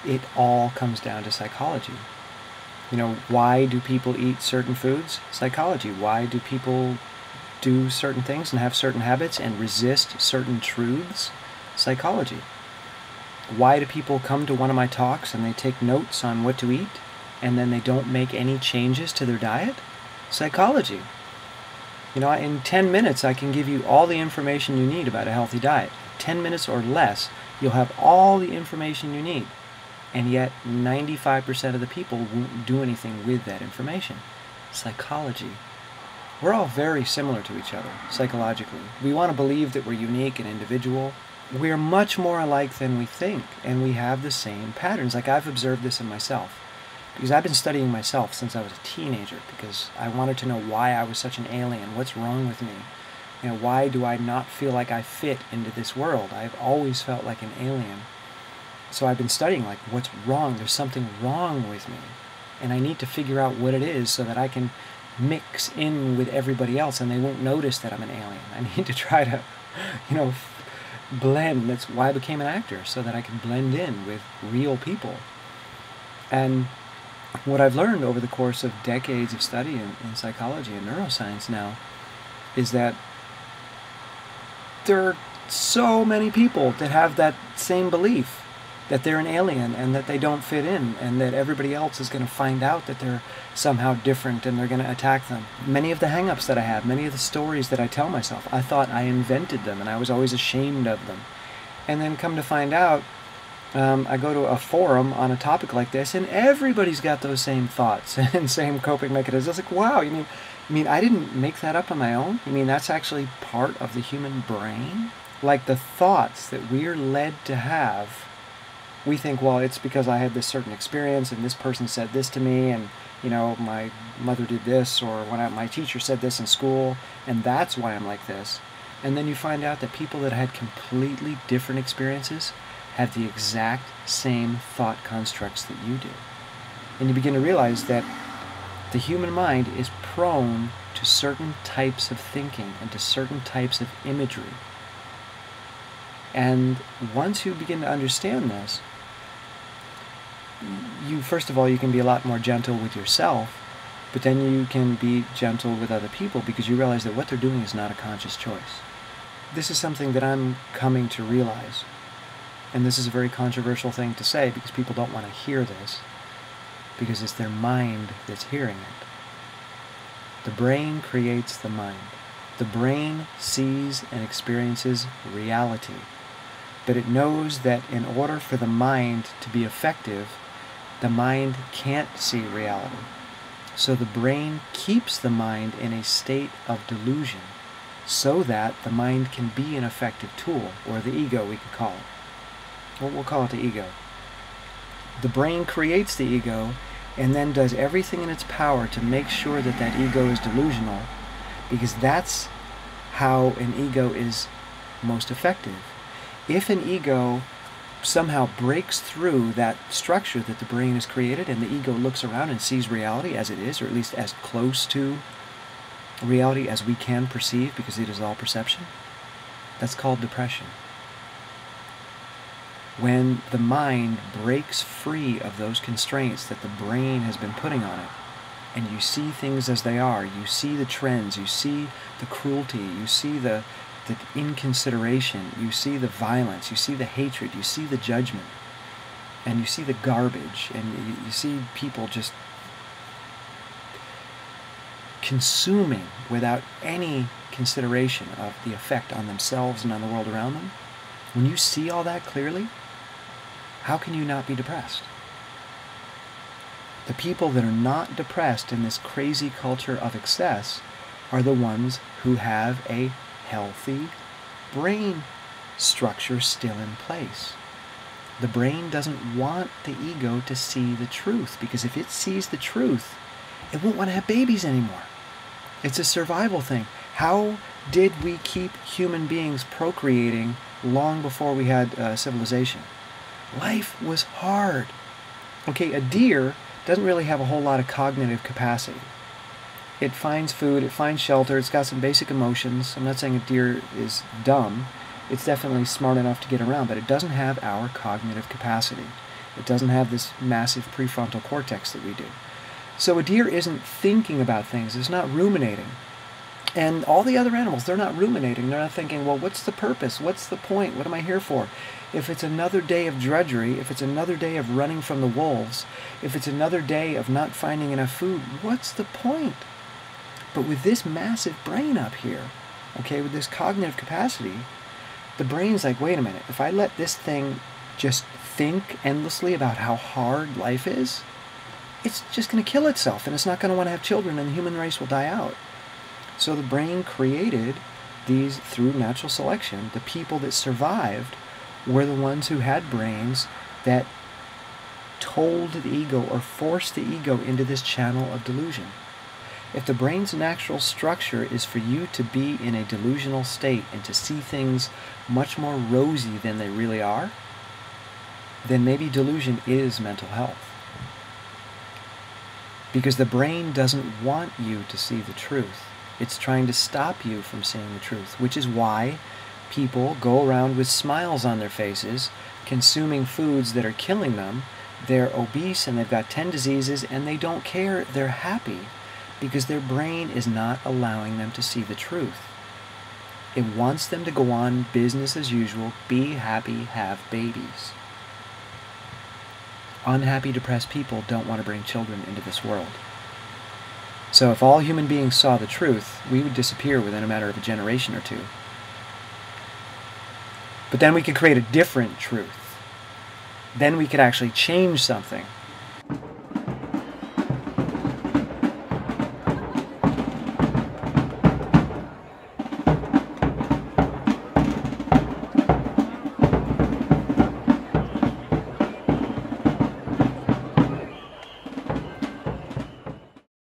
It all comes down to psychology. You know, why do people eat certain foods? Psychology. Why do people do certain things and have certain habits and resist certain truths? Psychology. Why do people come to one of my talks and they take notes on what to eat and then they don't make any changes to their diet? Psychology. You know, in 10 minutes I can give you all the information you need about a healthy diet. 10 minutes or less, you'll have all the information you need. And yet 95% of the people won't do anything with that information. Psychology. We're all very similar to each other, psychologically. We want to believe that we're unique and individual. We're much more alike than we think, and we have the same patterns. Like, I've observed this in myself, because I've been studying myself since I was a teenager, because I wanted to know why I was such an alien, what's wrong with me. You know, why do I not feel like I fit into this world? I've always felt like an alien. So I've been studying, like, what's wrong? There's something wrong with me. And I need to figure out what it is so that I can mix in with everybody else and they won't notice that I'm an alien. I need to try to, you know, blend. That's why I became an actor, so that I can blend in with real people. And what I've learned over the course of decades of study in psychology and neuroscience now is that there are so many people that have that same belief, that they're an alien and that they don't fit in and that everybody else is going to find out that they're somehow different and they're going to attack them. Many of the hang-ups that I have, many of the stories that I tell myself, I thought I invented them and I was always ashamed of them. And then come to find out, I go to a forum on a topic like this and everybody's got those same thoughts and same coping mechanisms. It's like, wow, you mean I didn't make that up on my own? You mean that's actually part of the human brain? Like, the thoughts that we're led to have, we think, well, it's because I had this certain experience and this person said this to me and, you know, my mother did this, or my teacher said this in school and that's why I'm like this. And then you find out that people that had completely different experiences have the exact same thought constructs that you do. And you begin to realize that the human mind is prone to certain types of thinking and to certain types of imagery. And once you begin to understand this, first of all, you can be a lot more gentle with yourself, but then you can be gentle with other people because you realize that what they're doing is not a conscious choice. This is something that I'm coming to realize. And this is a very controversial thing to say because people don't want to hear this, because it's their mind that's hearing it. The brain creates the mind. The brain sees and experiences reality, but it knows that in order for the mind to be effective, the mind can't see reality. So the brain keeps the mind in a state of delusion so that the mind can be an effective tool, or the ego, we could call it. We'll call it the ego. The brain creates the ego and then does everything in its power to make sure that that ego is delusional, because that's how an ego is most effective. If an ego somehow breaks through that structure that the brain has created and the ego looks around and sees reality as it is, or at least as close to reality as we can perceive, because it is all perception, that's called depression. When the mind breaks free of those constraints that the brain has been putting on it, and you see things as they are, you see the trends, you see the cruelty, you see the inconsideration, you see the violence, you see the hatred, you see the judgment, and you see the garbage, and you see people just consuming without any consideration of the effect on themselves and on the world around them. When you see all that clearly, how can you not be depressed? The people that are not depressed in this crazy culture of excess are the ones who have a healthy brain structure still in place. The brain doesn't want the ego to see the truth, because if it sees the truth, it won't want to have babies anymore. It's a survival thing. How did we keep human beings procreating long before we had civilization? Life was hard. Okay, a deer doesn't really have a whole lot of cognitive capacity. It finds food, it finds shelter, it's got some basic emotions. I'm not saying a deer is dumb. It's definitely smart enough to get around, but it doesn't have our cognitive capacity. It doesn't have this massive prefrontal cortex that we do. So a deer isn't thinking about things. It's not ruminating. And all the other animals, they're not ruminating. They're not thinking, well, what's the purpose? What's the point? What am I here for? If it's another day of drudgery, if it's another day of running from the wolves, if it's another day of not finding enough food, what's the point? But with this massive brain up here, okay, with this cognitive capacity, the brain's like, wait a minute, if I let this thing just think endlessly about how hard life is, it's just going to kill itself, and it's not going to want to have children, and the human race will die out. So the brain created these, through natural selection, the people that survived were the ones who had brains that told the ego or forced the ego into this channel of delusion. If the brain's natural structure is for you to be in a delusional state and to see things much more rosy than they really are, then maybe delusion is mental health. Because the brain doesn't want you to see the truth. It's trying to stop you from seeing the truth, which is why people go around with smiles on their faces, consuming foods that are killing them. They're obese and they've got 10 diseases and they don't care. They're happy because their brain is not allowing them to see the truth. It wants them to go on business as usual, be happy, have babies. Unhappy, depressed people don't want to bring children into this world. So if all human beings saw the truth, we would disappear within a matter of a generation or two. But then we could create a different truth. Then we could actually change something.